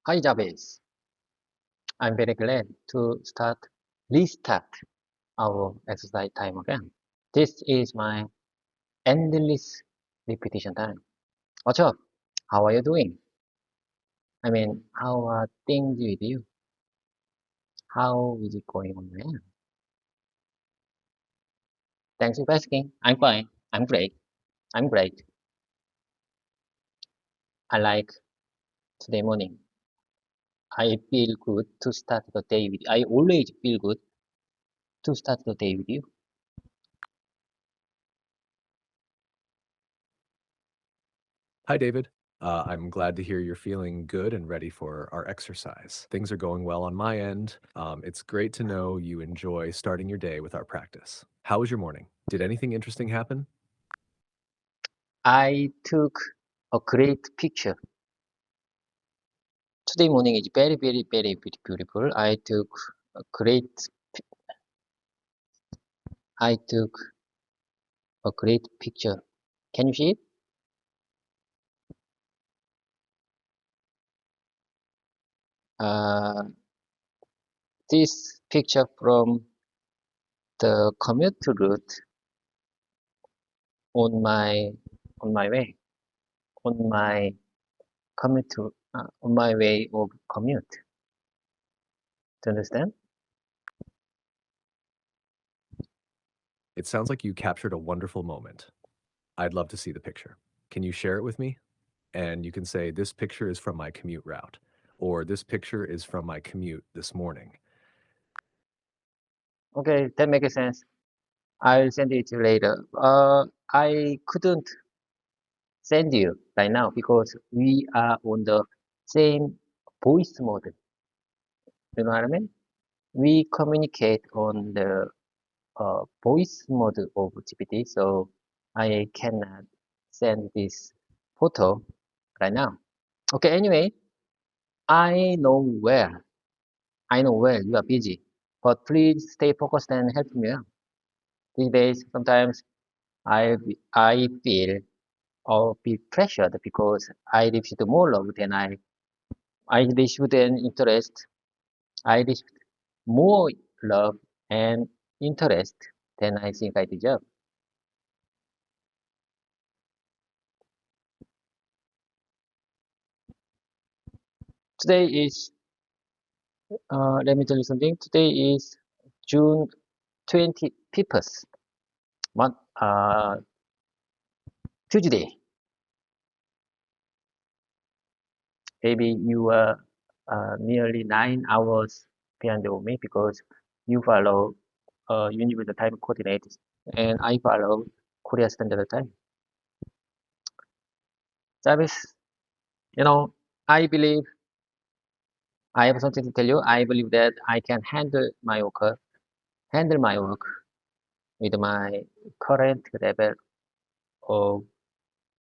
Hi Jarvis, I'm very glad to restart our exercise time again. This is my endless repetition time. What's up? How are you doing? I mean, how are things with you? How is it going on, man? Thanks for asking. I'm fine. I'm great. I'm great. I like today morning. I feel good to start the day with you. I always feel good to start the day with you. Hi, David. I'm glad to hear you're feeling good and ready for our exercise. Things are going well on my end. It's great to know you enjoy starting your day with our practice. How was your morning? Did anything interesting happen? I took a great picture. Today morning is very beautiful. A great, I took a great picture. Can you see it? Uh, this picture from the commute route on my on my way on my on my way of commute. Do you understand? It sounds like you captured a wonderful moment. I'd love to see the picture. Can you share it with me? And you can say, this picture is from my commute route, or this picture is from my commute this morning. Okay, that makes sense. I'll send it to you later. I couldn't send you right now because we are on the same voice mode. You know what I mean? We communicate on the voice mode of GPT, so I cannot send this photo right now. Okay, anyway, I know where, I know where you are busy, but please stay focused and help me out. These days, sometimes I feel a bit pressured because I received more love than I received an interest. I received more love and interest than I think I deserve. Today is, let me tell you something. Today is June 25th, month, Tuesday. Maybe you are nearly 9 hours behind of me because you follow Universal Time Coordinates and I follow Korea Standard Time. Jarvis, you know, I believe I have something to tell you. I believe that I can handle my work with my current level of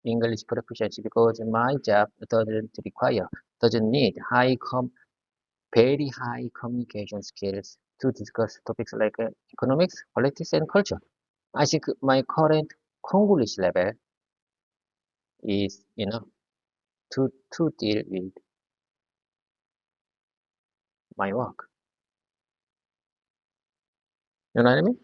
English proficiency because my job doesn't need very high communication skills to discuss topics like economics, politics, and culture. I think my current Konglish level is enough to deal with my work. You know what I mean?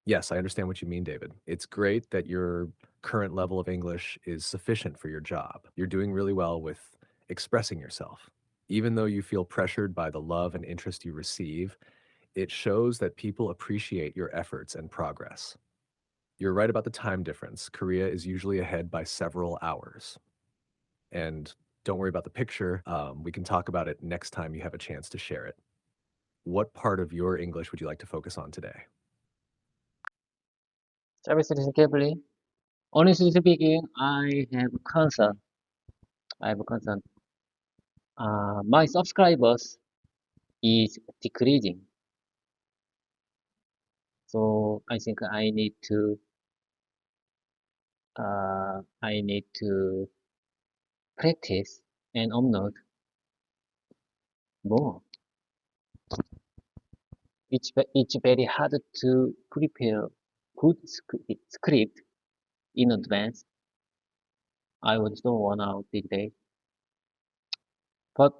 Yes, I understand what you mean, David. It's great that your current level of English is sufficient for your job. You're doing really well with expressing yourself. Even though you feel pressured by the love and interest you receive, it shows that people appreciate your efforts and progress. You're right about the time difference. Korea is usually ahead by several hours. And don't worry about the picture. We can talk about it next time you have a chance to share it. What part of your English would you like to focus on today? Jarvis, listen carefully. Honestly speaking, I have a concern. I have a concern. My subscribers is decreasing. So I need to practice and upload more. It's very hard to prepare good script in advance. I was so worn out big day. But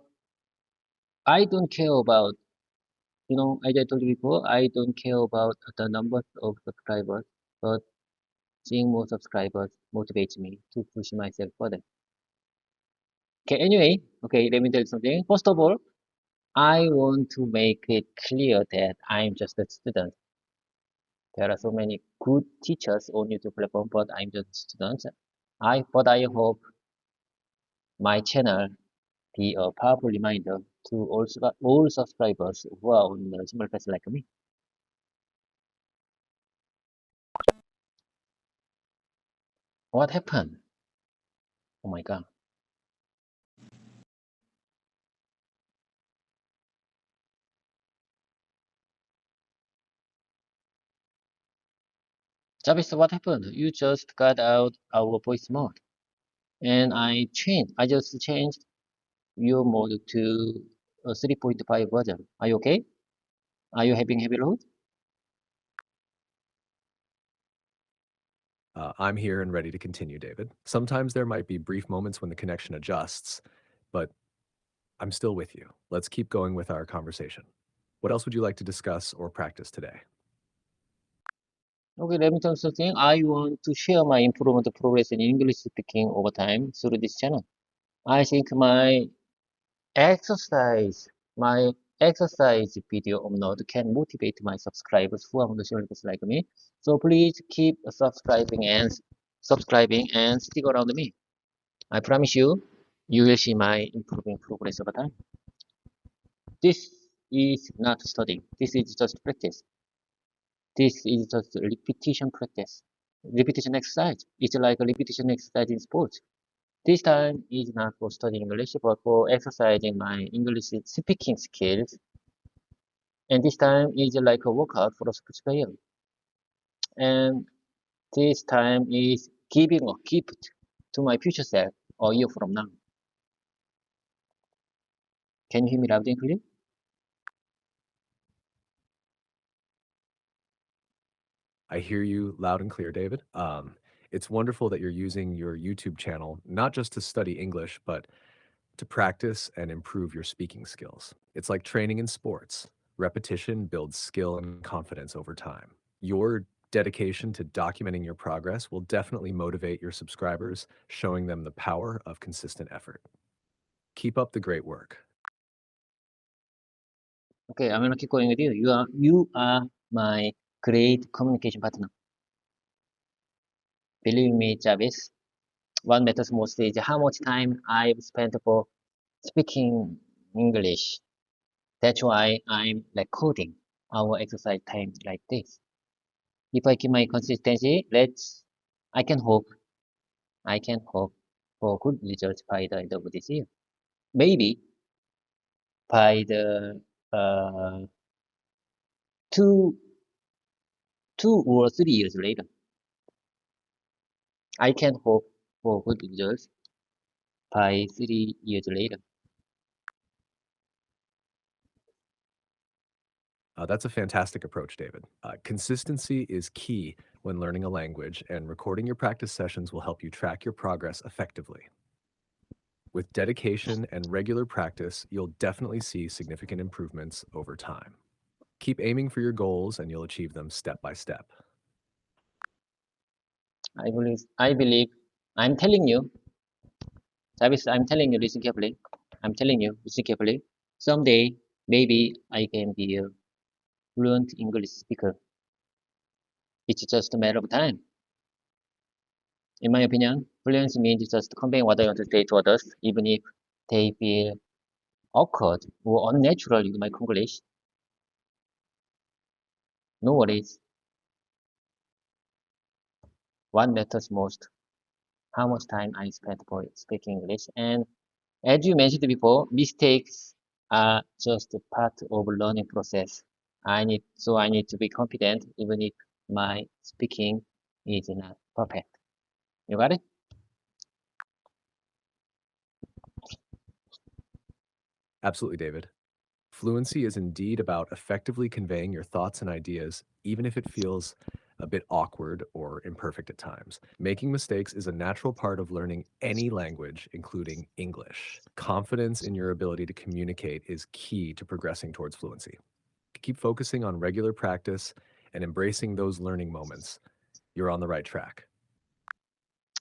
I don't care about, as I told you before, I don't care about the numbers of subscribers, but seeing more subscribers motivates me to push myself further. Okay, anyway, okay, let me tell you something. First of all, I want to make it clear that I'm just a student. There are so many good teachers on YouTube platform, but I'm just a student. But I hope my channel be a powerful reminder to all subscribers who are on the similar path like me. What happened? Oh my God. Jarvis, what happened? You just got out our voice mode. And I just changed your mode to a 3.5 version. Are you okay? Are you having heavy load? I'm here and ready to continue, David. Sometimes there might be brief moments when the connection adjusts, but I'm still with you. Let's keep going with our conversation. What else would you like to discuss or practice today? Okay, let me tell you something. I want to share my improvement progress in English speaking over time through this channel. I think exercise, my exercise video upload can motivate my subscribers who are on the channel just like me. So please keep subscribing and stick around me. I promise you, you will see my improving progress over time. This is not studying. This is just practice. This is just repetition practice. Repetition exercise. It's like a repetition exercise in sports. This time is not for studying English, but for exercising my English speaking skills. And this time is like a workout for a sports player. And this time is giving a gift to my future self a year from now. Can you hear me loud and clear? I hear you loud and clear, David. It's wonderful that you're using your YouTube channel not just to study English, but to practice and improve your speaking skills. It's like training in sports. Repetition builds skill and confidence over time. Your dedication to documenting your progress will definitely motivate your subscribers, showing them the power of consistent effort. Keep up the great work. Okay, I'm gonna keep going with you. You are my great communication partner. Believe me, Jarvis. What matters most is how much time I've spent for speaking English. That's why I'm recording our exercise time like this. If I keep my consistency, I can hope, I can hope for good results by the end of this year. Maybe by the uh, two, 2 or 3 years later, I can hope for good results by 3 years later. That's a fantastic approach, David. Consistency is key when learning a language, and recording your practice sessions will help you track your progress effectively. With dedication and regular practice, you'll definitely see significant improvements over time. Keep aiming for your goals and you'll achieve them step by step. I believe, I'm telling you, Travis, I'm telling you, listen carefully. I'm telling you, listen carefully. Someday, maybe I can be a fluent English speaker. It's just a matter of time. In my opinion, fluency means just conveying what I want to say to others, even if they feel awkward or unnatural in my English. No worries. What matters most, how much time I spent for speaking English. And as you mentioned before, mistakes are just a part of learning process. I need to be confident even if my speaking is not perfect. You got it? Absolutely, David. Fluency is indeed about effectively conveying your thoughts and ideas, even if it feels a bit awkward or imperfect at times. Making mistakes is a natural part of learning any language, including English. Confidence in your ability to communicate is key to progressing towards fluency. Keep focusing on regular practice and embracing those learning moments. You're on the right track.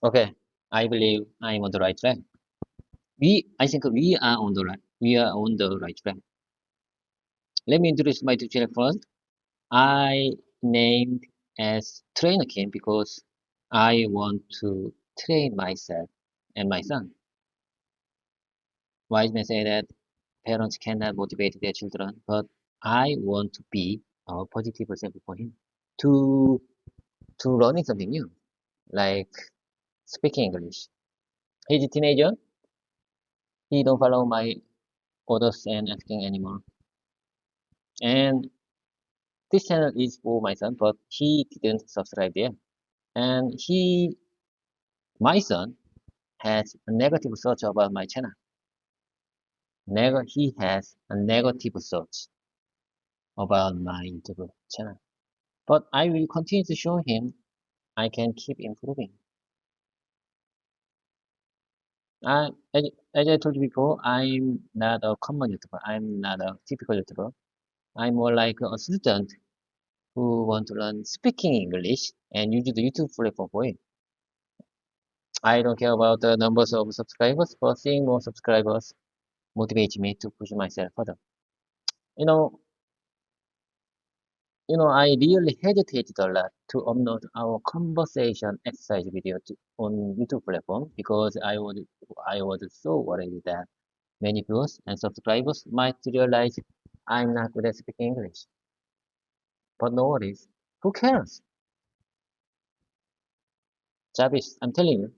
Okay, I believe I'm on the right track. I think we are on the right track. Let me introduce my two channel first. I named as Trainer Kim because I want to train myself and my son. Wise men say that parents cannot motivate their children, but I want to be a positive example for him to learning something new, like speaking English. He's a teenager. He don't follow my orders and everything anymore. And this channel is for my son, but he didn't subscribe there. And my son, has a negative search about my channel. He has a negative search about my YouTube channel. But I will continue to show him I can keep improving. As I told you before, I'm not a common YouTuber. I'm not a typical YouTuber. I'm more like a student who want to learn speaking English and use the YouTube platform for it. I don't care about the numbers of subscribers, but seeing more subscribers motivates me to push myself further. You know, I really hesitated a lot to upload our conversation exercise video on YouTube platform because I was so worried that many viewers and subscribers might realize I'm not good at speaking English. But no worries. Who cares? Jarvis, I'm telling you,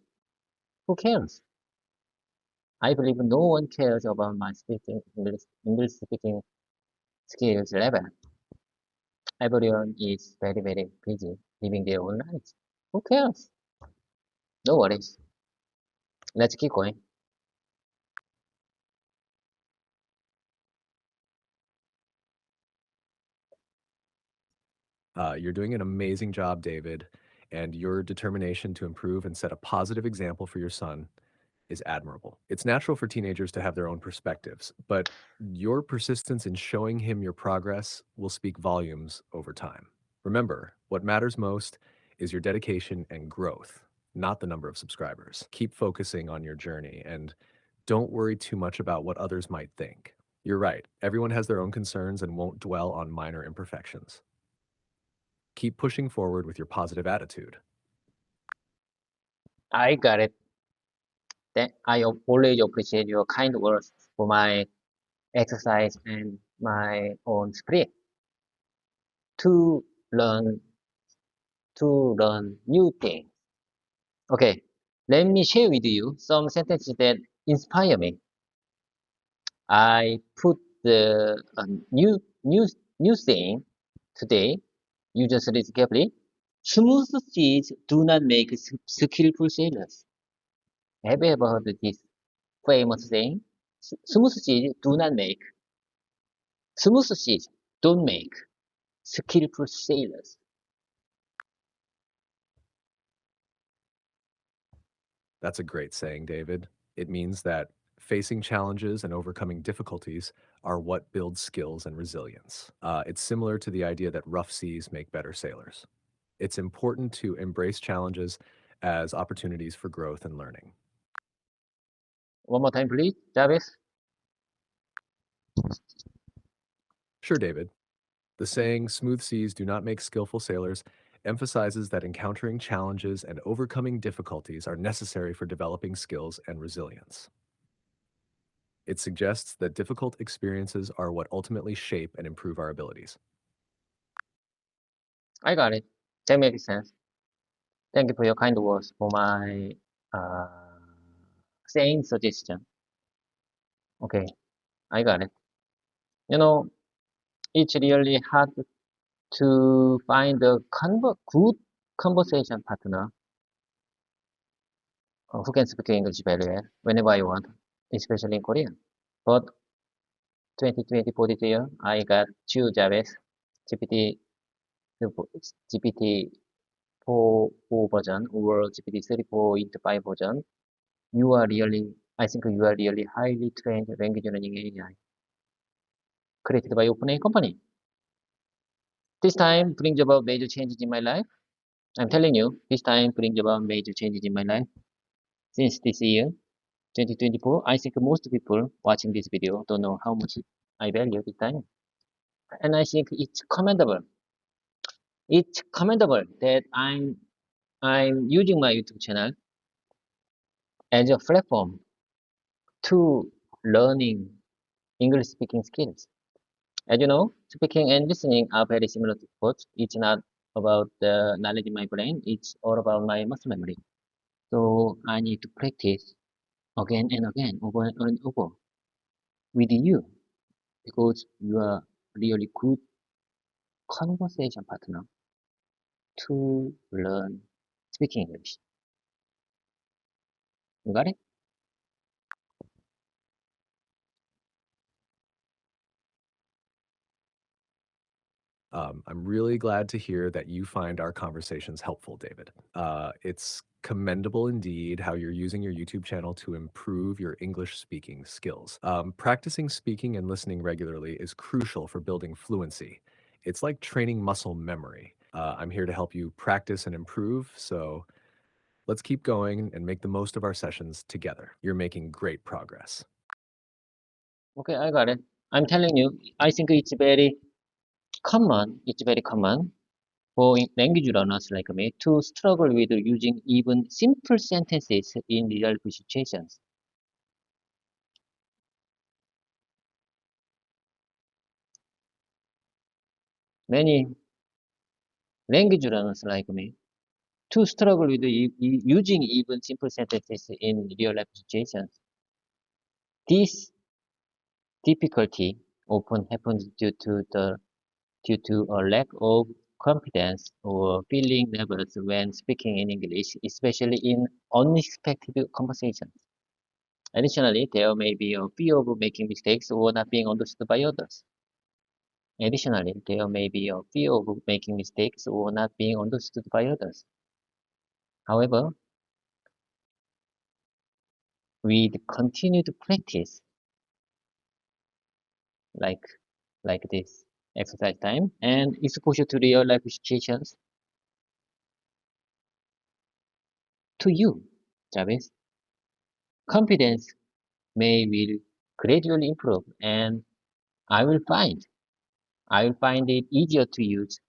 who cares? I believe no one cares about my speaking English speaking skills level. Everyone is very, very busy living their own lives. Who cares? No worries. Let's keep going. You're doing an amazing job, David, and your determination to improve and set a positive example for your son is admirable. It's natural for teenagers to have their own perspectives, but your persistence in showing him your progress will speak volumes over time. Remember, what matters most is your dedication and growth, not the number of subscribers. Keep focusing on your journey and don't worry too much about what others might think. You're right, everyone has their own concerns and won't dwell on minor imperfections. Keep pushing forward with your positive attitude. I got it. I always appreciate your kind words for my exercise and my own spirit to learn new things. Okay, let me share with you some sentences that inspire me. I put the new saying today. You just listen carefully. Smooth seas do not make skillful sailors. Have you ever heard this famous saying? Smooth seas do not make smooth seas don't make skillful sailors. That's a great saying, David. It means that facing challenges and overcoming difficulties are what builds skills and resilience. It's similar to the idea that rough seas make better sailors. It's important to embrace challenges as opportunities for growth and learning. One more time, please, Jarvis. Sure, David. The saying, smooth seas do not make skillful sailors, emphasizes that encountering challenges and overcoming difficulties are necessary for developing skills and resilience. It suggests that difficult experiences are what ultimately shape and improve our abilities. I got it. That makes sense. Thank you for your kind words for my saying suggestion. Okay, I got it. You know, it's really hard to find a good conversation partner who can speak English very well whenever I want, especially in Korean. But 2020 for this year, I got two Jarvis, GPT, GPT 4 version or GPT 3.5 version, I think you are really highly trained language learning AI created by OpenAI company. This time brings about major changes in my life. I'm telling you, this time brings about major changes in my life. Since this year, 2024, I think most people watching this video don't know how much I value this time. And I think it's commendable. It's commendable that I'm using my YouTube channel as a platform to learning English speaking skills. As you know, speaking and listening are very similar to sports. It's not about the knowledge in my brain, it's all about my muscle memory. So I need to practice again and again, over and over with you because you are really good conversation partner to learn speaking English. You got it? I'm really glad to hear that you find our conversations helpful, David. It's commendable indeed how you're using your YouTube channel to improve your English speaking skills. Practicing speaking and listening regularly is crucial for building fluency. It's like training muscle memory. I'm here to help you practice and improve, so let's keep going and make the most of our sessions together. You're making great progress. Okay, I got it. I'm telling you, I think it's very common for language learners like me to struggle with using even simple sentences in real life situations. Many language learners like me to struggle with using even simple sentences in real life situations. This difficulty often happens due to a lack of confidence or feeling nervous when speaking in English, especially in unexpected conversations. Additionally, there may be a fear of making mistakes or not being understood by others. Additionally, there may be a fear of making mistakes or not being understood by others. However, with continued practice, like like this exercise time and exposure to real life situations, to you, Jarvis, confidence will gradually improve, and I will find it easier to use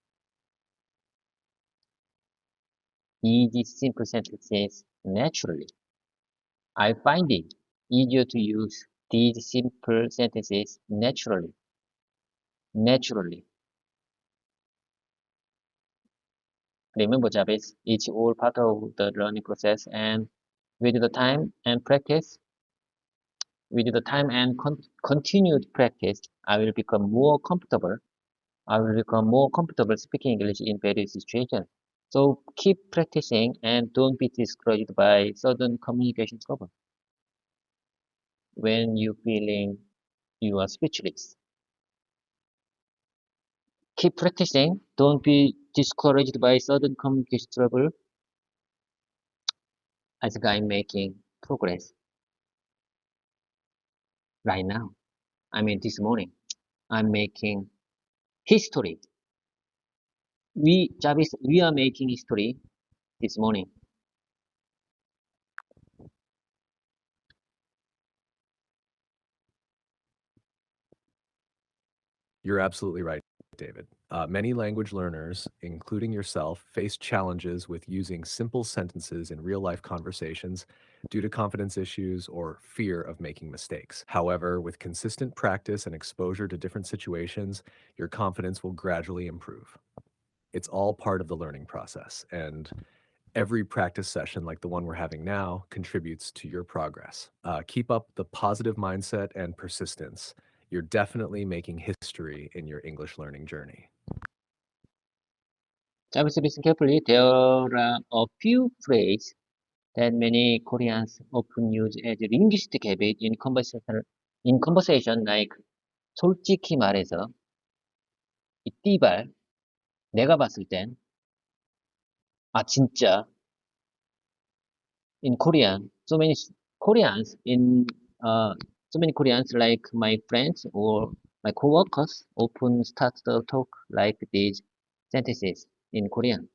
easy simple sentences naturally. I find it easier to use these simple sentences naturally. Naturally. Remember, Jarvis, it's all part of the learning process, and with the time and practice, with the time and continued practice, I will become more comfortable. I will become more comfortable speaking English in various situations. So keep practicing and don't be discouraged by sudden communication trouble when you feeling you are speechless. Keep practicing. Don't be discouraged by sudden communication trouble. I think I'm making progress right now. I mean, this morning, I'm making history. Jarvis, we are making history this morning. You're absolutely right, David. Many language learners, including yourself, face challenges with using simple sentences in real life conversations due to confidence issues or fear of making mistakes. However, with consistent practice and exposure to different situations, your confidence will gradually improve. It's all part of the learning process, and every practice session like the one we're having now contributes to your progress. Keep up the positive mindset and persistence. You're definitely making history in your English learning journey. Jarvis, listen carefully. There are a few phrases that many Koreans often use as linguistic habit in conversation like 솔직히 말해서, 이 띠발, 내가 봤을 땐, 아, 진짜. In Korean, Koreans in uh, so many Koreans like my friends or my coworkers often start the talk like these sentences in Korean.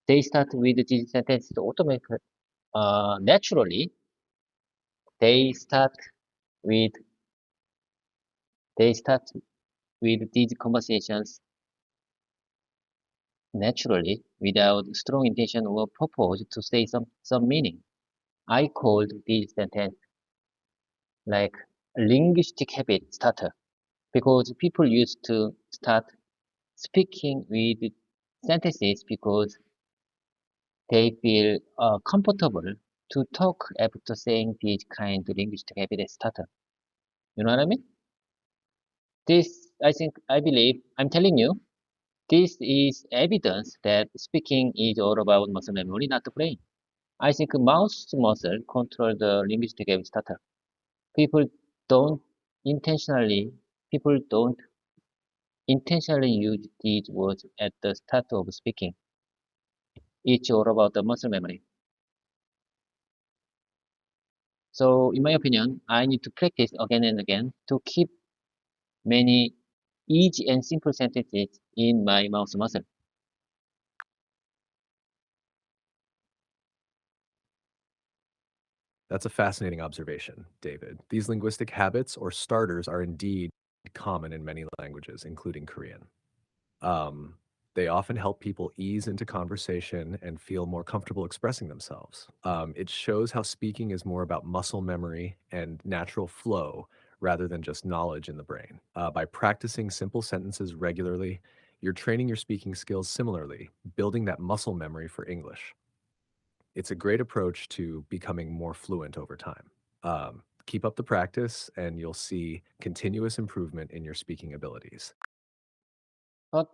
They start with these sentences automatically, naturally. They start with they start with these conversations naturally without strong intention or purpose to say some meaning. I called this sentence like linguistic habit starter because people used to start speaking with sentences because they feel comfortable to talk after saying this kind of linguistic habit starter. You know what I mean? This, I believe, I'm telling you, this is evidence that speaking is all about muscle memory, not the brain. I think mouth muscle control the linguistic habit starter. People don't intentionally, people don't intentionally use these words at the start of speaking. It's all about the muscle memory. So, in my opinion, I need to practice again and again to keep many easy and simple sentences in my mouth muscle. That's a fascinating observation, David. These linguistic habits or starters are indeed common in many languages, including Korean. Um, they often help people ease into conversation and feel more comfortable expressing themselves. It shows how speaking is more about muscle memory and natural flow rather than just knowledge in the brain. By practicing simple sentences regularly, you're training your speaking skills similarly, building that muscle memory for English. It's a great approach to becoming more fluent over time. Keep up the practice, and you'll see continuous improvement in your speaking abilities. But,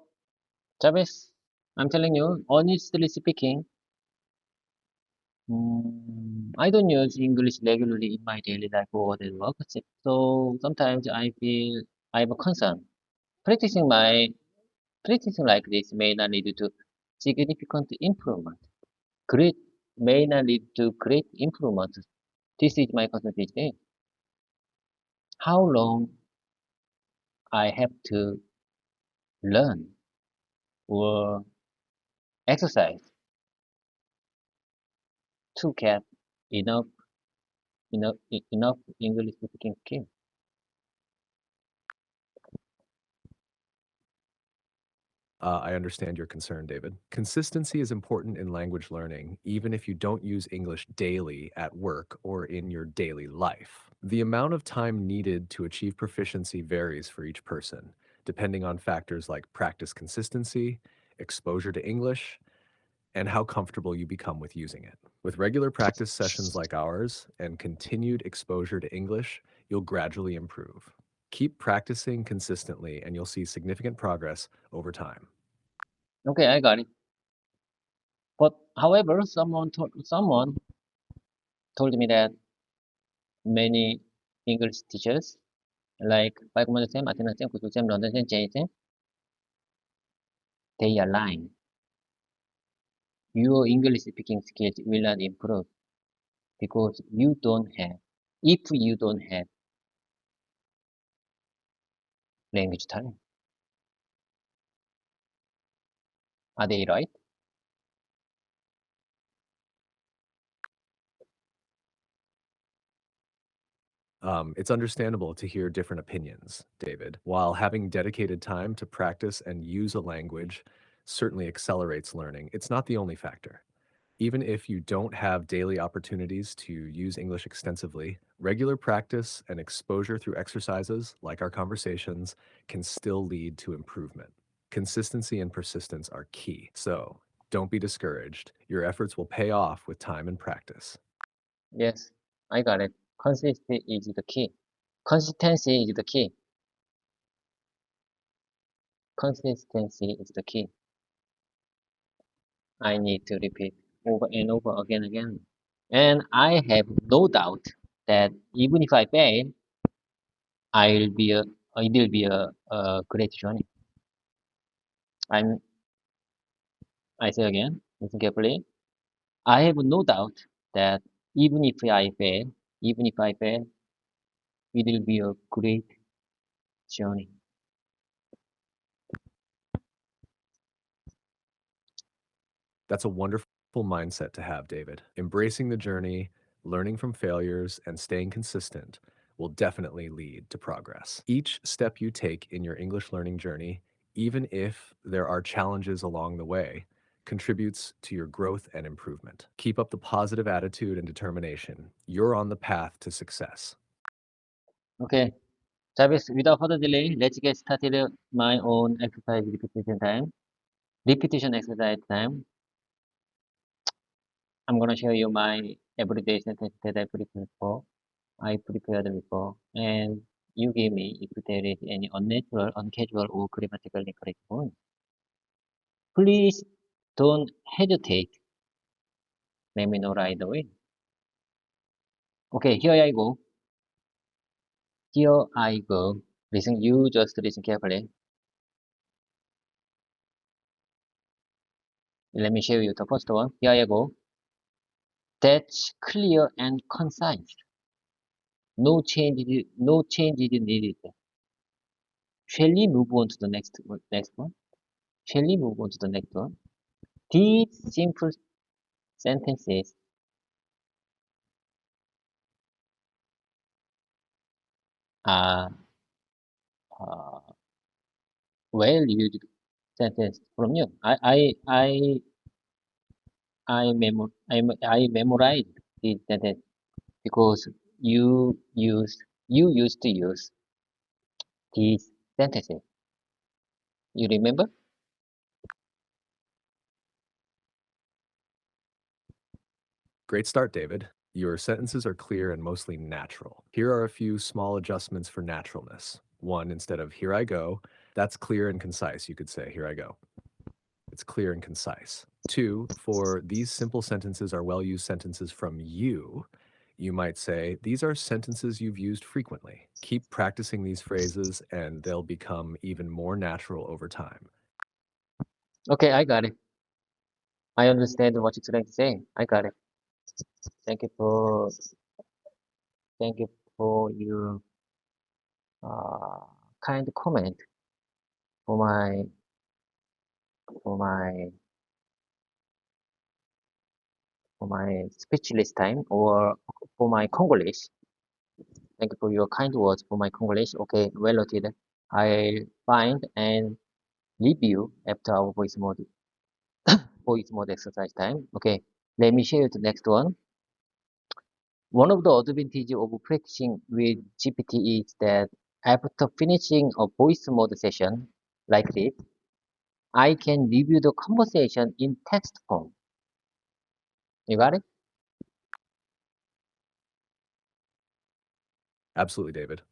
Travis, I'm telling you, honestly speaking, I don't use English regularly in my daily life or at work. So sometimes I feel I have a concern. Practicing my practicing like this may not lead to significant improvement. Great may not lead to great improvement. This is my concern today. How long I have to learn or exercise to get enough enough English speaking skill. I understand your concern, David. Consistency is important in language learning, even if you don't use English daily at work or in your daily life. The amount of time needed to achieve proficiency varies for each person, depending on factors like practice consistency, exposure to English, and how comfortable you become with using it. With regular practice sessions like ours and continued exposure to English, you'll gradually improve. Keep practicing consistently, and you'll see significant progress over time. Okay, I got it. But however, someone told me that many English teachers like Michael Sam, Athena Sam, Kutu Sam, London Sam, Jane Sam, they are lying. Your English speaking skills will not improve because if you don't have language time. Are they right? It's understandable to hear different opinions, David. While having dedicated time to practice and use a language certainly accelerates learning, it's not the only factor. Even if you don't have daily opportunities to use English extensively, regular practice and exposure through exercises like our conversations can still lead to improvement. Consistency and persistence are key. So don't be discouraged. Your efforts will pay off with time and practice. Yes, I got it. Consistency is the key. Consistency is the key. Consistency is the key. I need to repeat over and over again. And I have no doubt that even if I fail, I'll be a, it will be a great journey. I'm, I say again, Listen carefully. I have no doubt that even if I fail, even if I fail, it will be a great journey. That's a wonderful mindset to have, David. Embracing the journey, learning from failures, and staying consistent will definitely lead to progress. Each step you take in your English learning journey, even if there are challenges along the way, contributes to your growth and improvement. Keep up the positive attitude and determination. You're on the path to success. Okay, Jarvis, without further delay, let's get started my own exercise repetition time. Repetition exercise time. I'm gonna show you my everyday sentence that I prepared for. I prepared before, and you give me if there is any unnatural, uncasual, or grammatically incorrect point. Please don't hesitate. Let me know right away. Okay, here I go. Here I go. Listen, you just listen carefully. Let me show you the first one. Here I go. That's clear and concise. No change is needed. Shall we move on to the next one? Shall we move on to the next one? These simple sentences are uh, well used sentence from you. I memorized this sentence because you used to use these sentences. You remember? Great start, David. Your sentences are clear and mostly natural. Here are a few small adjustments for naturalness. One, instead of here I go, that's clear and concise. You could say, here I go. It's clear and concise. Two, for these simple sentences are well used sentences from you, you might say, these are sentences you've used frequently. Keep practicing these phrases and they'll become even more natural over time. Okay, I got it. I understand what you're trying to say. I got it. Thank you for thank you for your uh, kind comment for for my for my speechless time or for my Congolese. Thank you for your kind words for my Congolese. Okay, well noted. I'll find and review after our voice mode exercise time. Okay, let me share the next one. One of the advantages of practicing with GPT is that after finishing a voice mode session like this, I can review the conversation in text form. You got it? Absolutely, David.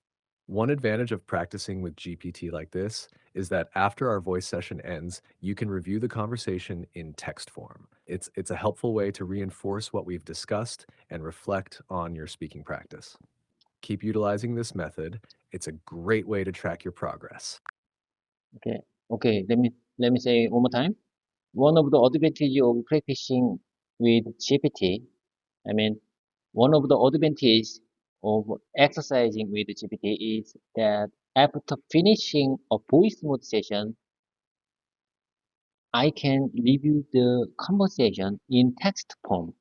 One advantage of practicing with GPT like this is that after our voice session ends, you can review the conversation in text form. It's a helpful way to reinforce what we've discussed and reflect on your speaking practice. Keep utilizing this method. It's a great way to track your progress. Okay. Okay. Let me say one more time. One of the advantages of practicing with GPT, I mean, one of the advantages of exercising with GPT is that after finishing a voice mode session, I can review the conversation in text form.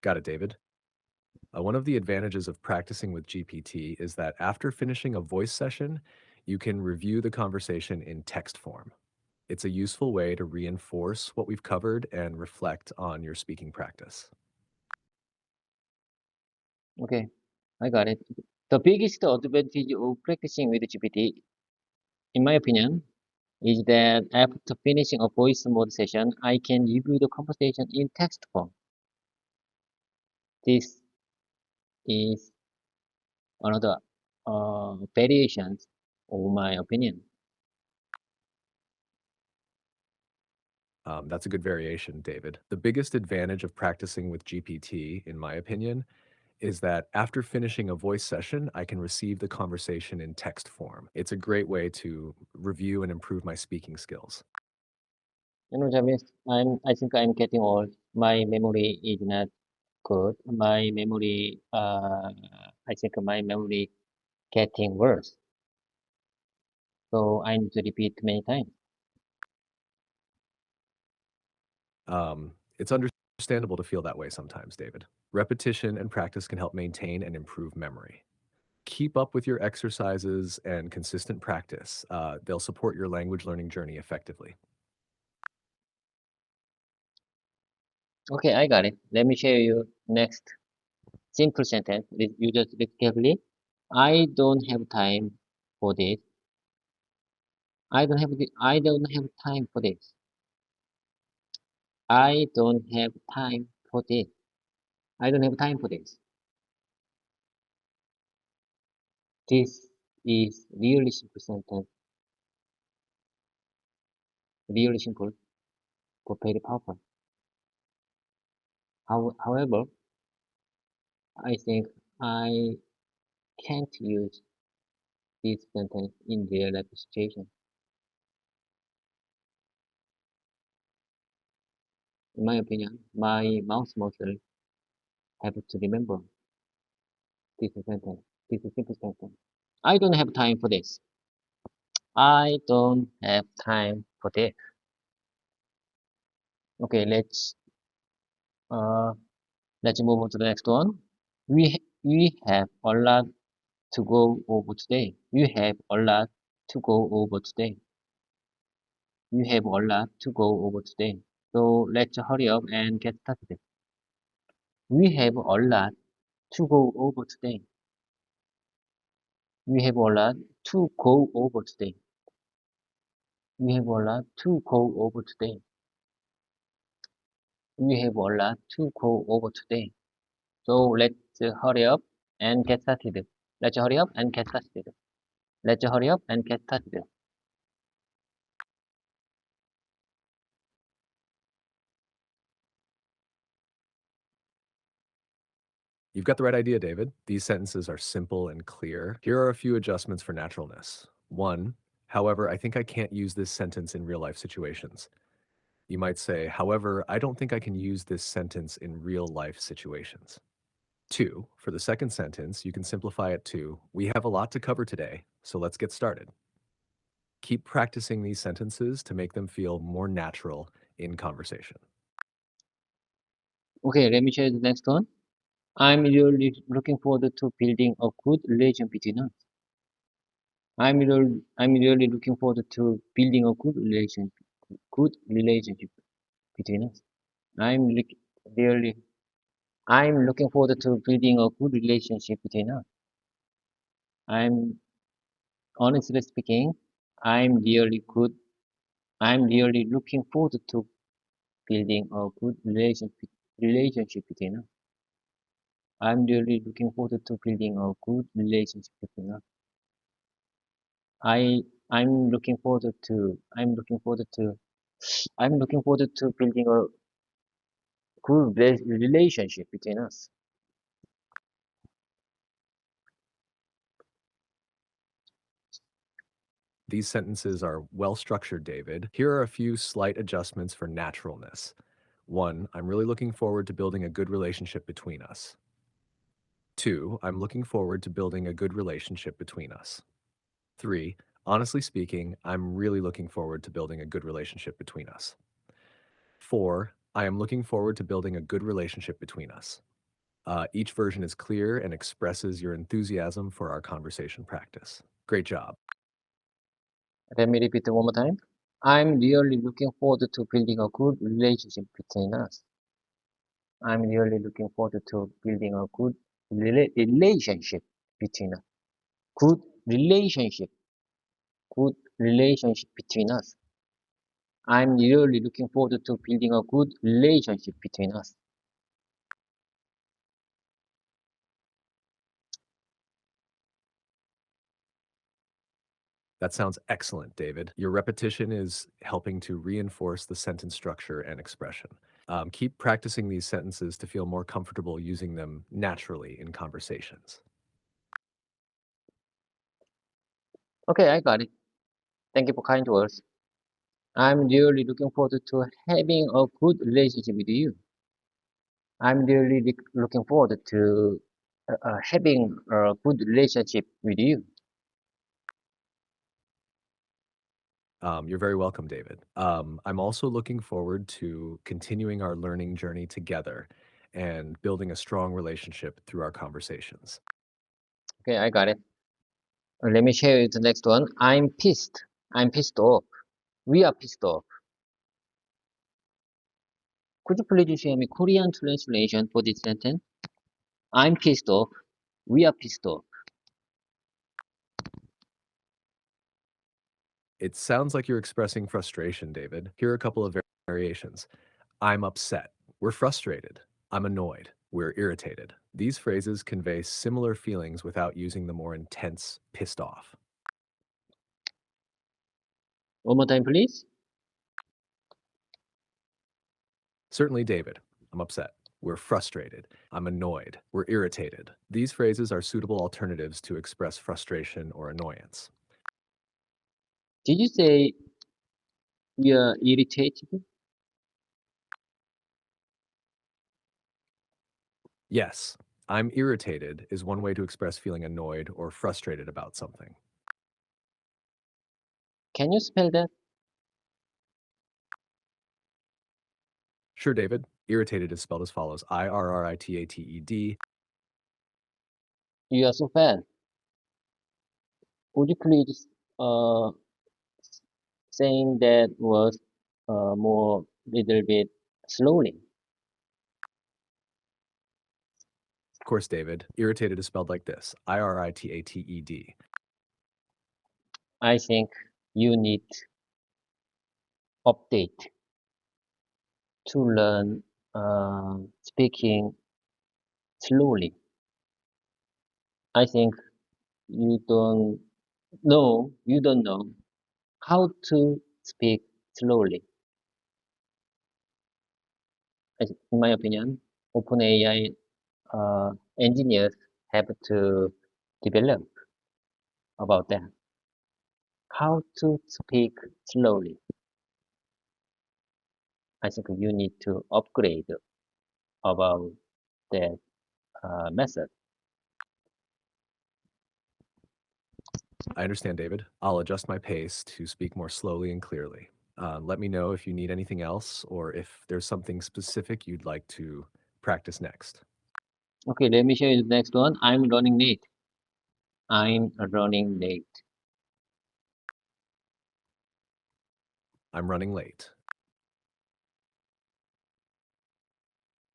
Got it, David? One of the advantages of practicing with GPT is that after finishing a voice session, you can review the conversation in text form. It's a useful way to reinforce what we've covered and reflect on your speaking practice. Okay, I got it. The biggest advantage of practicing with GPT, in my opinion, is that after finishing a voice mode session, I can review the conversation in text form. This is another variations of my opinion. That's a good variation, David. The biggest advantage of practicing with GPT, in my opinion, is that after finishing a voice session, I can receive the conversation in text form. It's a great way to review and improve my speaking skills. James, I think I'm getting old. My memory is not good. I think my memory getting worse. So I need to repeat many times. It's understandable to feel that way sometimes, David. Repetition and practice can help maintain and improve memory. Keep up with your exercises and consistent practice. They'll support your language learning journey effectively. Okay, I got it. Let me show you next simple sentence. You just read carefully. I don't have time for this. I don't have time for this. I don't have time for this. I don't have time for this. This is really simple sentence. Really simple, but very powerful. However, I think I can't use this sentence in real life situation. In my opinion, my mouth muscle have to remember this sentence. This is simple sentence. I don't have time for this. I don't have time for this. Okay, uh let's move on to the next one. We have a lot to go over today. We have a lot to go over today. We have a lot to go over today. So let's hurry up and get started. We have a lot to go over today. We have a lot to go over today. We have a lot to go over today. We have a lot to go over today. So let's hurry up and get started. Let's hurry up and get started. Let's hurry up and get started. You've got the right idea, David. These sentences are simple and clear. Here are a few adjustments for naturalness. One, however, I think I can't use this sentence in real life situations. You might say, however, I don't think I can use this sentence in real life situations. Two, for the second sentence, you can simplify it to, we have a lot to cover today, so let's get started. Keep practicing these sentences to make them feel more natural in conversation. Okay, let me share the next one. I'm really looking forward to building a good relation between us. I'm really looking forward to building a good relationship between us. I'm look, really, I'm looking forward to building a good relationship between us. I'm honestly speaking, I'm really good. I'm really looking forward to building a good relationship between us. I'm really looking forward to building a good relationship between us. I I'm looking forward to I'm looking forward to building a good relationship between us. These sentences are well structured, David. Here are a few slight adjustments for naturalness. One, I'm really looking forward to building a good relationship between us. Two, I'm looking forward to building a good relationship between us. Three, honestly speaking, I'm really looking forward to building a good relationship between us. Four, I am looking forward to building a good relationship between us. Each version is clear and expresses your enthusiasm for our conversation practice. Great job. Let me repeat it one more time. I'm really looking forward to building a good relationship between us. I'm really looking forward to building a good relationship between us. Good relationship. Good relationship between us. I'm really looking forward to building a good relationship between us. That sounds excellent, David. Your repetition is helping to reinforce the sentence structure and expression. Keep practicing these sentences to feel more comfortable using them naturally in conversations. Okay, I got it. Thank you for kind words. I'm really looking forward to having a good relationship with you. I'm really looking forward to having a good relationship with you. You're very welcome, David. I'm also looking forward to continuing our learning journey together and building a strong relationship through our conversations. Okay, I got it. Let me share you the next one. I'm pissed. I'm pissed off. We are pissed off. Could you please show me Korean translation for this sentence? I'm pissed off. We are pissed off. It sounds like you're expressing frustration, David. Here are a couple of variations. I'm upset. We're frustrated. I'm annoyed. We're irritated. These phrases convey similar feelings without using the more intense pissed off. One more time, please. Certainly, David. I'm upset. We're frustrated. I'm annoyed. We're irritated. These phrases are suitable alternatives to express frustration or annoyance. Did you say we are irritated? Yes, I'm irritated is one way to express feeling annoyed or frustrated about something. Can you spell that? Sure, David. Irritated is spelled as follows: IRRITATED. You are so fast. Would you please uh, saying that was more little bit slowly? Of course, David. Irritated is spelled like this: IRRITATED. I think you need update to learn speaking slowly. I think you don't know how to speak slowly. In my opinion, OpenAI engineers have to develop about that. How to speak slowly. I think you need to upgrade about that method. I understand, David. I'll adjust my pace to speak more slowly and clearly. Let me know if you need anything else or if there's something specific you'd like to practice next. Okay, let me show you the next one. I'm running late. I'm running late. I'm running late.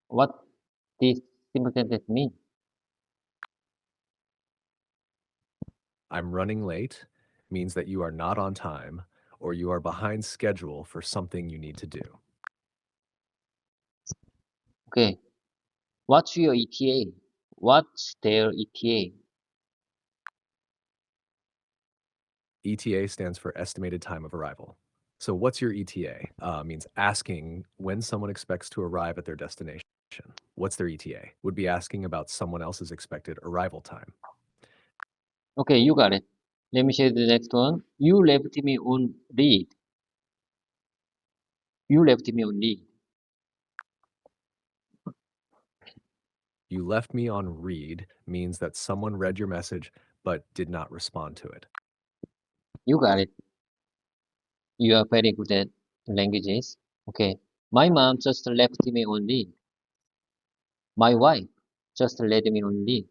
What this simple sentence mean? I'm running late means that you are not on time or you are behind schedule for something you need to do. Okay, what's your ETA? What's their ETA? ETA stands for estimated time of arrival. So what's your ETA? Means asking when someone expects to arrive at their destination. What's their ETA? Would be asking about someone else's expected arrival time. Okay, you got it. Let me show you the next one. You left me on read. You left me on read. You left me on read means that someone read your message but did not respond to it. You got it. You are very good at languages. Okay. My mom just left me on read. My wife just let me on read.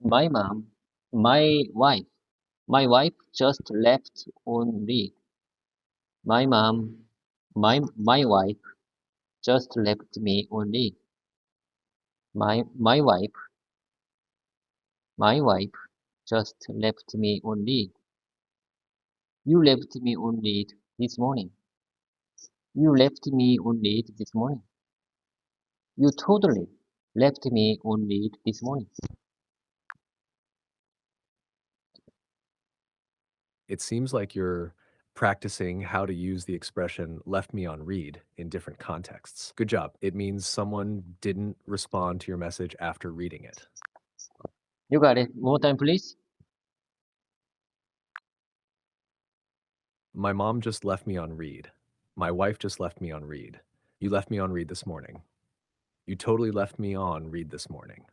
My mom, my wife just left on read. My mom, my wife just left me on read. My wife, my wife just left me on read. You left me on read this morning. You left me on read this morning. You totally left me on read this morning. It seems like you're practicing how to use the expression left me on read in different contexts. Good job. It means someone didn't respond to your message after reading it. You got it. One more time, please. My mom just left me on read. My wife just left me on read. You left me on read this morning. You totally left me on read this morning.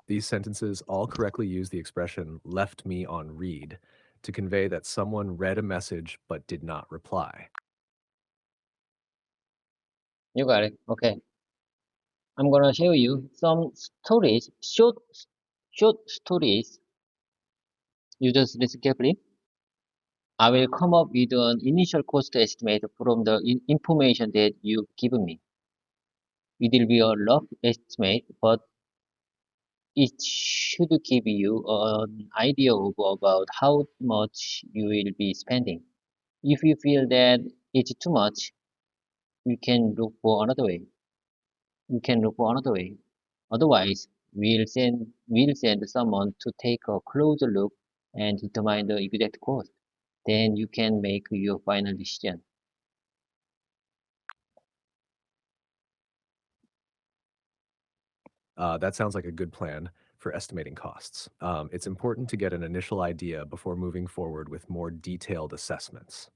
These sentences all correctly use the expression left me on read to convey that someone read a message but did not reply. You got it. Okay. I'm gonna show you some stories, short stories. You just listen carefully. I will come up with an initial cost estimate from the information that you've given me. It will be a rough estimate, but it should give you an idea of about how much you will be spending. If you feel that it's too much, we can look for another way. We can look for another way. Otherwise, we'll send someone to take a closer look and determine the exact cost. Then you can make your final decision. That sounds like a good plan for estimating costs. It's important to get an initial idea before moving forward with more detailed assessments.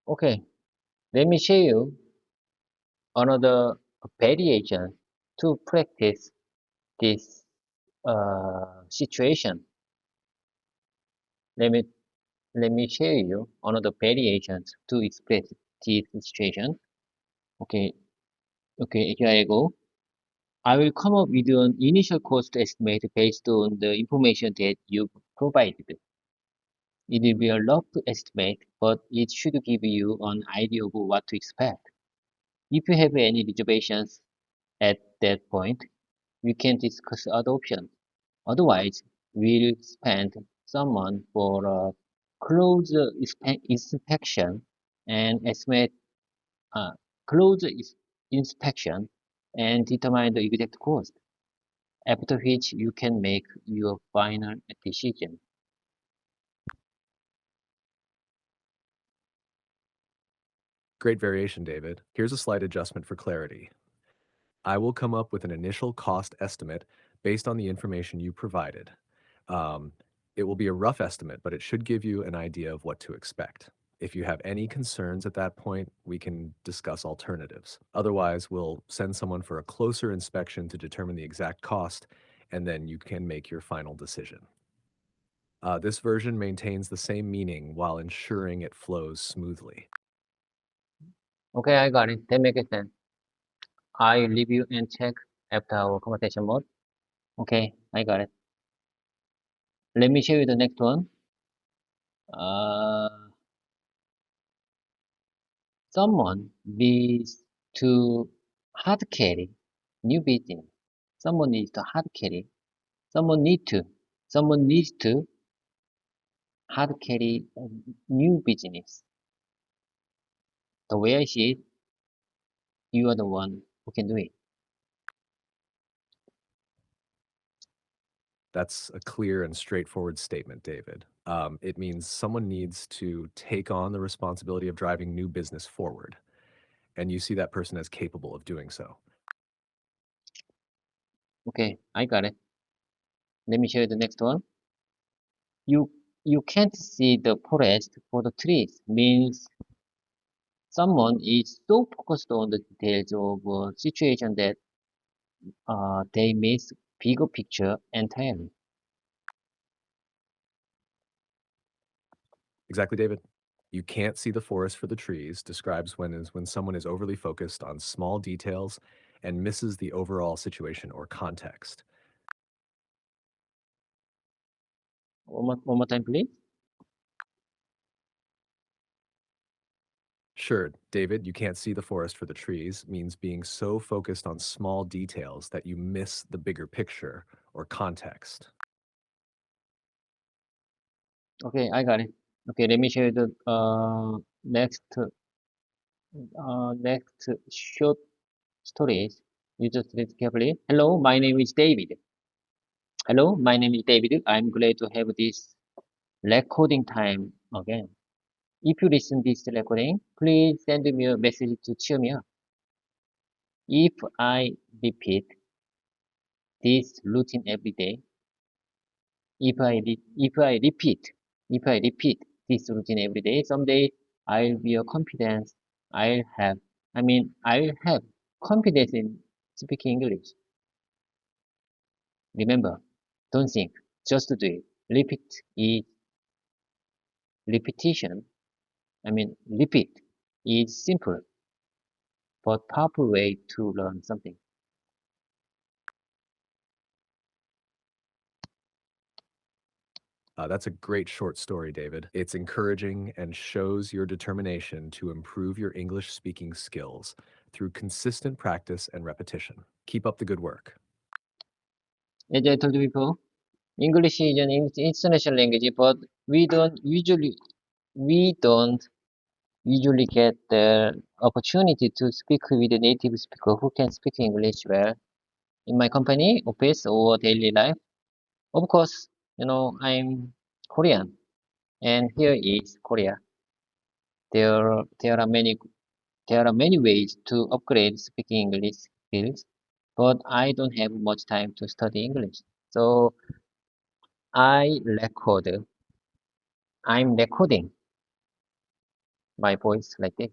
Okay, let me show you another variation to practice this situation. Let me let me show you another variations to express this situation. Okay, okay, here I go. I will come up with an initial cost estimate based on the information that you provided. It will be a rough estimate, but it should give you an idea of what to expect. If you have any reservations at that point, we can discuss other options. Otherwise, we'll spend someone for a close inspection and estimate uh, close inspection and determine the exact cost, after which you can make your final decision. Great variation, David. Here's a slight adjustment for clarity. I will come up with an initial cost estimate based on the information you provided. Um, it will be a rough estimate, but it should give you an idea of what to expect. If you have any concerns at that point, we can discuss alternatives. Otherwise, we'll send someone for a closer inspection to determine the exact cost, and then you can make your final decision. This version maintains the same meaning while ensuring it flows smoothly. Okay, I got it. That makes sense. I review and check after our conversation mode. Okay, I got it. Let me show you the next one. Uh, Someone needs to hard carry new business. Someone needs to hard carry. Someone need to. Someone needs to hard carry a new business. The way I see it, you are the one who can do it. That's a clear and straightforward statement, David. It means someone needs to take on the responsibility of driving new business forward, and you see that person as capable of doing so. Okay, I got it. Let me show you the next one. You you can't see the forest for the trees means someone is so focused on the details of a situation that they miss bigger picture entirely. Exactly, David. You can't see the forest for the trees describes when someone is overly focused on small details and misses the overall situation or context. One more time, please. Sure, David, you can't see the forest for the trees means being so focused on small details that you miss the bigger picture or context. Okay, I got it. Okay, let me show you the next short stories. You just listen carefully. Hello, my name is David. Hello, my name is David. I'm glad to have this recording time again. If you listen this recording, please send me a message to cheer me up. If I repeat this routine every day, if I repeat this routine every day, someday I'll be a confidence. I'll have, I'll have confidence in speaking English. Remember, don't think, just do it. Repeat is repetition. Repeat is simple but powerful way to learn something. That's a great short story, David. It's encouraging and shows your determination to improve your English speaking skills through consistent practice and repetition. Keep up the good work. As I told you before, English is an international language, but we don't usually get the opportunity to speak with a native speaker who can speak English well in my company, office, or daily life. Of course, I'm Korean, and here is Korea. There, there are many, there are many ways to upgrade speaking English skills, but I don't have much time to study English. So I record, I'm recording my voice like this.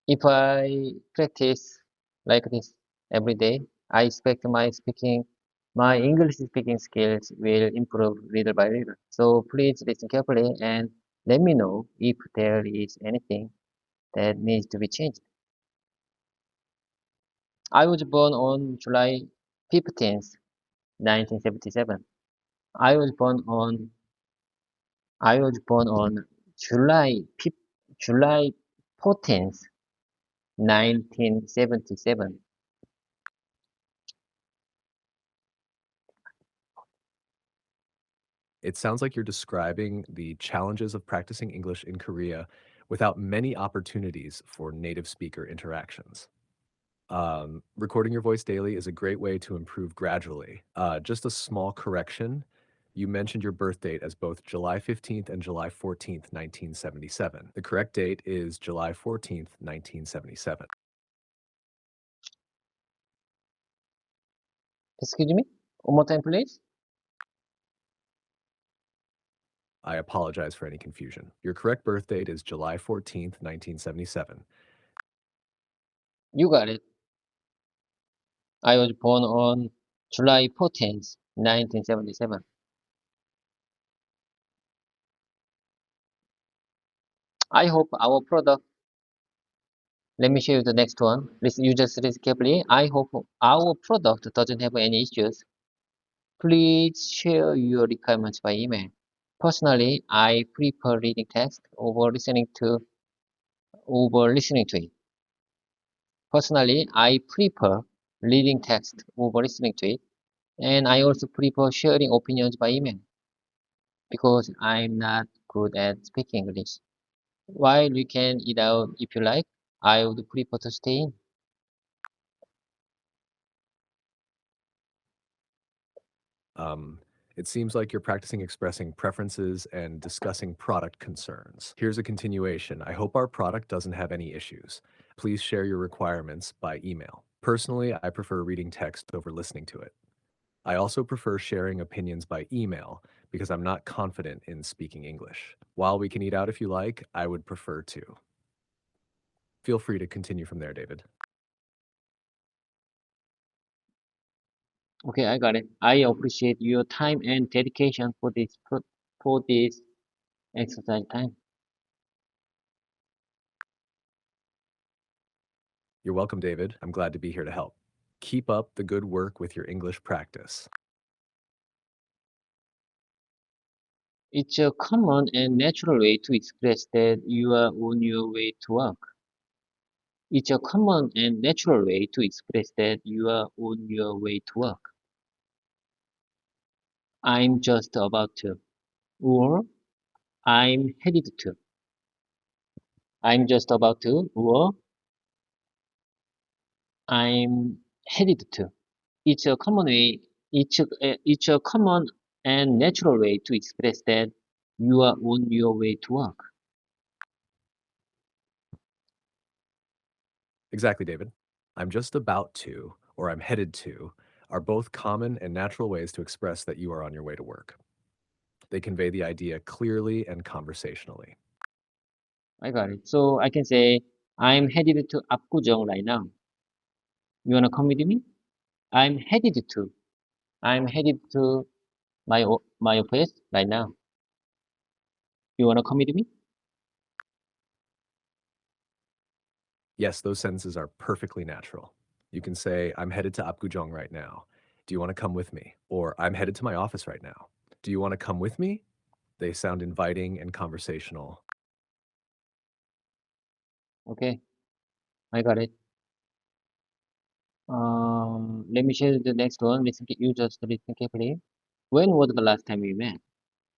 If I practice like this every day, I expect my English speaking skills will improve little by little. So please listen carefully and let me know if there is anything that needs to be changed. I was born on July 15th, 1977. I was born on I was born on July 14th, 1977. It sounds like you're describing the challenges of practicing English in Korea without many opportunities for native speaker interactions. Recording your voice daily is a great way to improve gradually. Just a small correction. You mentioned your birth date as both July 15th and July 14th, 1977. The correct date is July 14th, 1977. Excuse me? One more time, please. I apologize for any confusion. Your correct birth date is July 14th, 1977. You got it. I was born on July 14th, 1977. I hope our product, let me show you the next one. Listen, you just listen carefully. I hope our product doesn't have any issues. Please share your requirements by email. Personally, I prefer reading text over listening to it. Personally, I prefer reading text over listening to it, and I also prefer sharing opinions by email because I'm not good at speaking English. While you can eat out if you like, I would prefer to stay in. Um, it seems like you're practicing expressing preferences and discussing product concerns. Here's a continuation. I hope our product doesn't have any issues. Please share your requirements by email. Personally, I prefer reading text over listening to it. I also prefer sharing opinions by email because I'm not confident in speaking English. While we can eat out if you like, I would prefer to. Feel free to continue from there, David. Okay, I got it. I appreciate your time and dedication for this exercise time. You're welcome, David. I'm glad to be here to help. Keep up the good work with your English practice. It's a common and natural way to express that you are on your way to work. It's a common and natural way to express that you are on your way to work. I'm just about to, or I'm headed to. I'm just about to, or I'm headed to. It's a common way. It's a common and natural way to express that you are on your way to work. Exactly, David. I'm just about to, or I'm headed to, are both common and natural ways to express that you are on your way to work. They convey the idea clearly and conversationally. I got it. So I can say, I'm headed to Apgujeong right now. You wanna come with me? I'm headed to. I'm headed to my office right now. You wanna come with me? Yes, those sentences are perfectly natural. You can say, I'm headed to Apgujeong right now. Do you want to come with me? Or I'm headed to my office right now. Do you want to come with me? They sound inviting and conversational. Okay, I got it. Let me share the next one. You just listen carefully. When was the last time we met?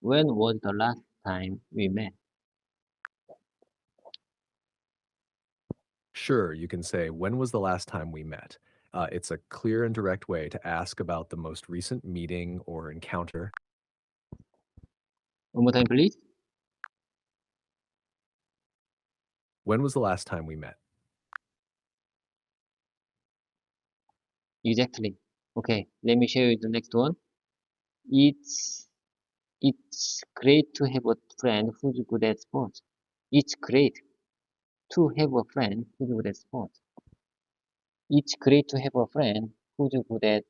When was the last time we met? Sure, you can say, when was the last time we met? It's a clear and direct way to ask about the most recent meeting or encounter. One more time, please. When was the last time we met? Exactly. Okay, let me show you the next one. It's it's great to have a friend who's good at sports. It's great to have a friend who's good at sports. It's great to have a friend who's good at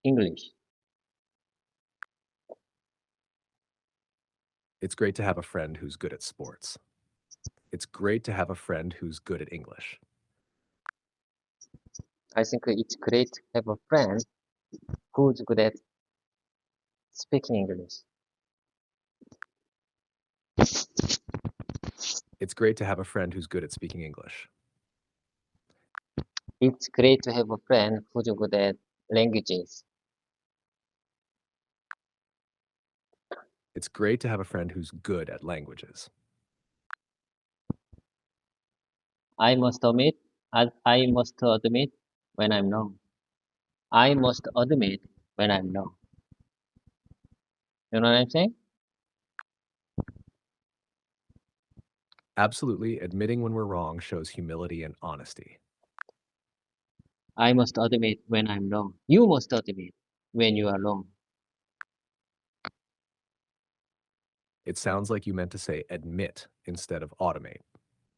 English. It's great to have a friend who's good at sports. It's great to have a friend who's good at English. I think it's great to have a friend who's good at speaking English. It's great to have a friend who's good at speaking English. It's great to have a friend who's good at languages. It's great to have a friend who's good at languages. I must admit when I'm wrong. I must admit when I'm wrong. You know what I'm saying? Absolutely, admitting when we're wrong shows humility and honesty. I must admit when I'm wrong. You must admit when you are wrong. It sounds like you meant to say admit instead of automate.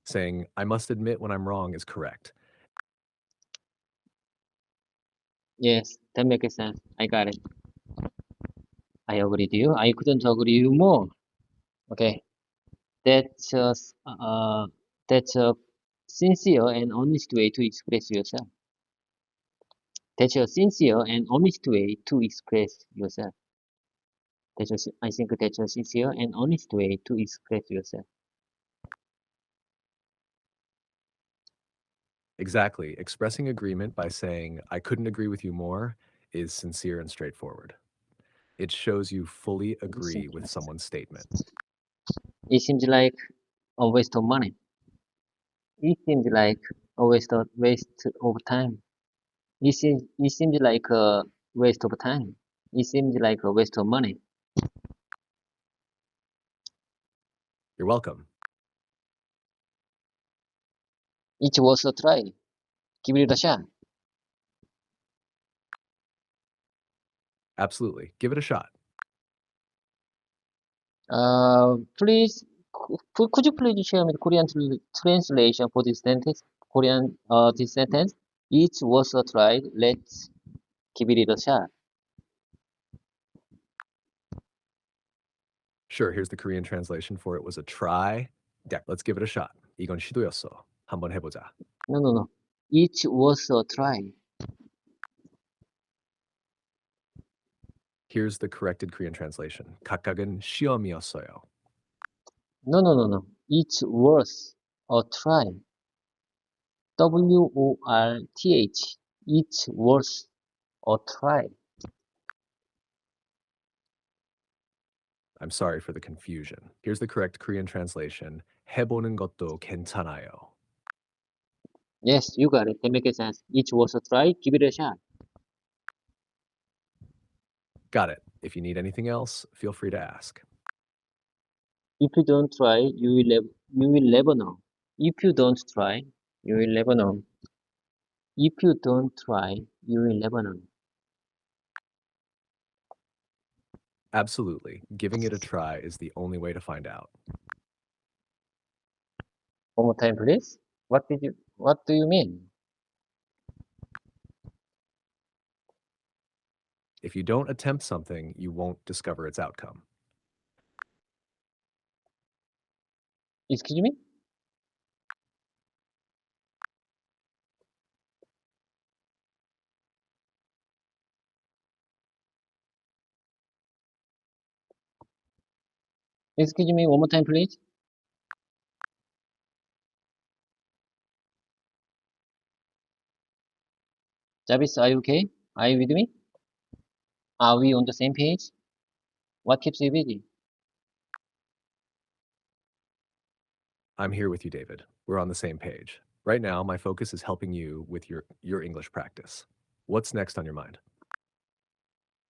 Saying, I must admit when I'm wrong is correct. Yes, that makes sense. I got it. I agree with you. I couldn't agree you more. Okay, that's a, that's a sincere and honest way to express yourself. That's a sincere and honest way to express yourself. I think that's a sincere and honest way to express yourself. Exactly. Expressing agreement by saying, I couldn't agree with you more, is sincere and straightforward. It shows you fully It agree seems, with someone's statement. it seems like a waste of money. It seems like a waste of time. It seems like a waste of time. It seems like a waste of money. You're welcome. It's worth a try. Give it a shot. Absolutely. Give it a shot. Please, could you please share me the Korean translation for this sentence? This sentence. It's worth a try. Let's give it a shot. Sure, here's the Korean translation for it was a try. Let's give it a shot. 이건 시도였어. 한번 해보자. No, no, no. It's worth a try. Here's the corrected Korean translation. 각각은 시험이었어요. No, no, no, no. It's worth a try. WORTH. It's worth a try. I'm sorry for the confusion. Here's the correct Korean translation. 해보는 것도 괜찮아요. Yes, you got it. That makes sense. It's worth a try. Give it a shot. Got it. If you need anything else, feel free to ask. If you don't try, you will never know. If you don't try, you will never know. If you don't try, you will never know. Absolutely. Giving it a try is the only way to find out. One more time, please. What do you mean? If you don't attempt something, you won't discover its outcome. Excuse me? Excuse me, one more time, please. Jarvis, are you okay? Are you with me? Are we on the same page? What keeps you busy? I'm here with you, David. We're on the same page. Right now, my focus is helping you with your English practice. What's next on your mind?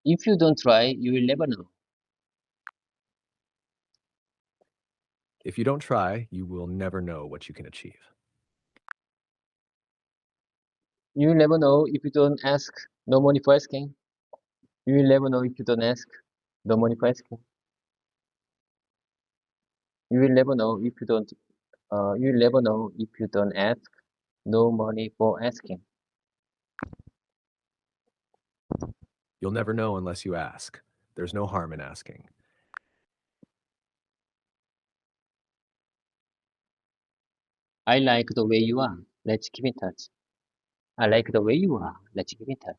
If you don't try, you will never know. If you don't try, you will never know what you can achieve. You will never know if you don't ask. No money for asking. You will never know if you don't ask. No money for asking. You will never know if you don't. You will never know if you don't ask. No money for asking. You'll never know unless you ask. There's no harm in asking. I like the way you are. Let's keep in touch. I like the way you are. Let's keep in touch.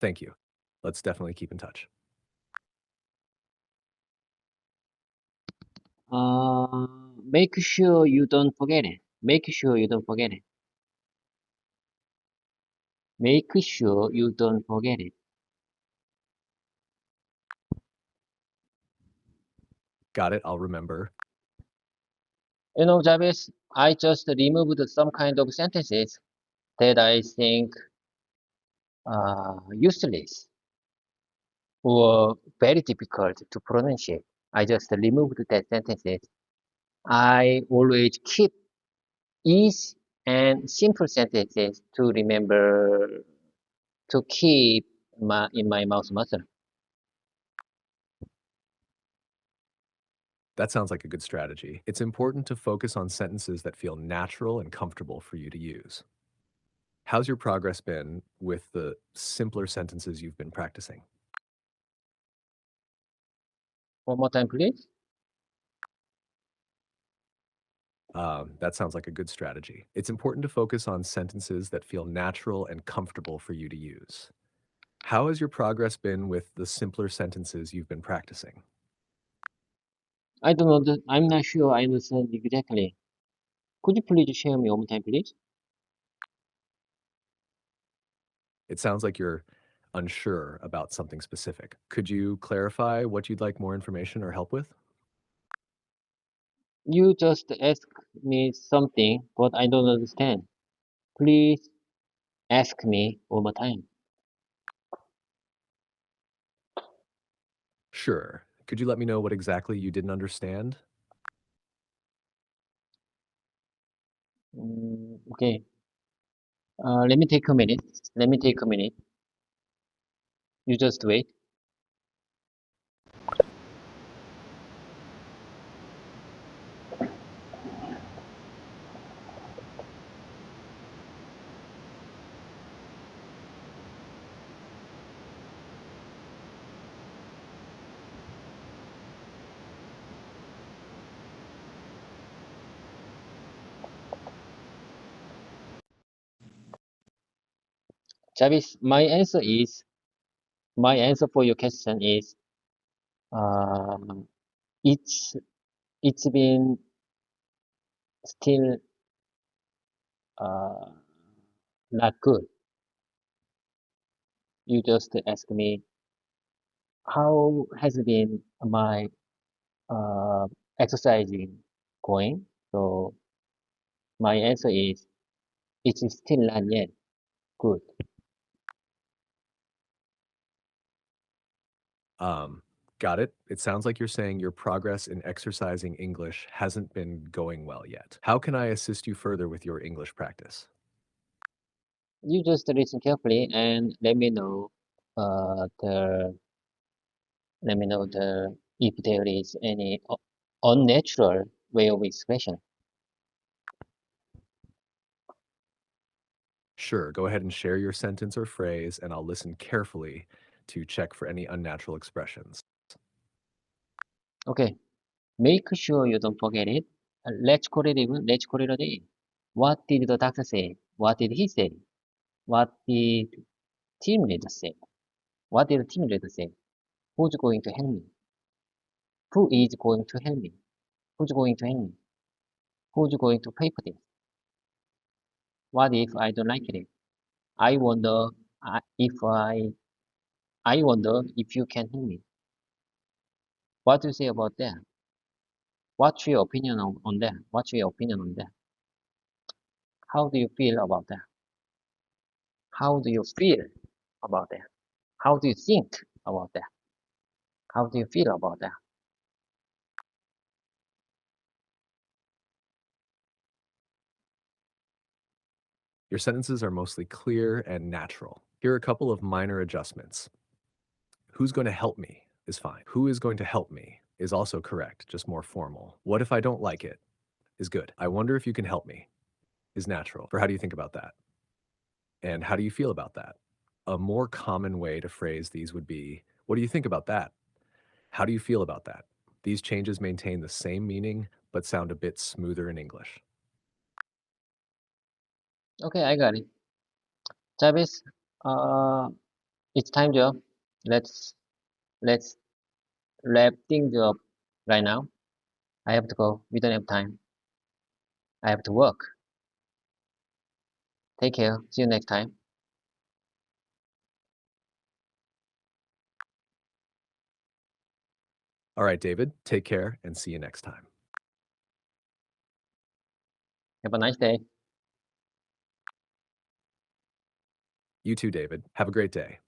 Thank you. Let's definitely keep in touch. Make sure you don't forget it. Make sure you don't forget it. Make sure you don't forget it. Got it, I'll remember. You know, Jarvis, I just removed some kind of sentences that I think useless or very difficult to pronounce. I just removed that sentences. I always keep easy and simple sentences to remember to keep in my mouth muscle. That sounds like a good strategy. It's important to focus on sentences that feel natural and comfortable for you to use. How's your progress been with the simpler sentences you've been practicing? One more time, please. That sounds like a good strategy. It's important to focus on sentences that feel natural and comfortable for you to use. How has your progress been with the simpler sentences you've been practicing? I don't know. I'm not sure I understand exactly. Could you please share me one more time, please? It sounds like you're unsure about something specific. Could you clarify what you'd like more information or help with? You just ask me something, but I don't understand. Please ask me one more time. Sure. Could you let me know what exactly you didn't understand? Okay. Let me take a minute. Let me take a minute. You just wait. Jarvis, my answer for your question is, um, it's, it's been still, uh, not good. You just ask me, how has been my, uh, exercising going? So my answer is, it's still not yet good. Um, got it. It sounds like you're saying your progress in exercising English hasn't been going well yet. How can I assist you further with your English practice? You just listen carefully and uh, the let me know the if there is any unnatural way of expression. Sure, go ahead and share your sentence or phrase, and I'll listen carefully to check for any unnatural expressions. Okay, make sure you don't forget it. Let's call it a day. What did the doctor say? What did he say? What did team leader say? What did the team leader say? Who's going to help me? Who is going to help me? Who's going to help me? Who's going to pay for this? What if I don't like it? I wonder if I wonder if you can help me. What do you say about that? What's your opinion on that? What's your opinion on that? How do you feel about that? How do you feel about that? How do you think about that? How do you feel about that? Your sentences are mostly clear and natural. Here are a couple of minor adjustments. Who's going to help me is fine. Who is going to help me is also correct, just more formal. What if I don't like it is good. I wonder if you can help me is natural. For how do you think about that? And how do you feel about that? A more common way to phrase these would be, what do you think about that? How do you feel about that? These changes maintain the same meaning, but sound a bit smoother in English. Okay, I got it. Travis, uh, it's time, Joe. Let's let's wrap things up right now. I have to go. We don't have time. I have to work. Take care. See you next time. All right, David, take care and see you next time. Have a nice day. You too, David. Have a great day.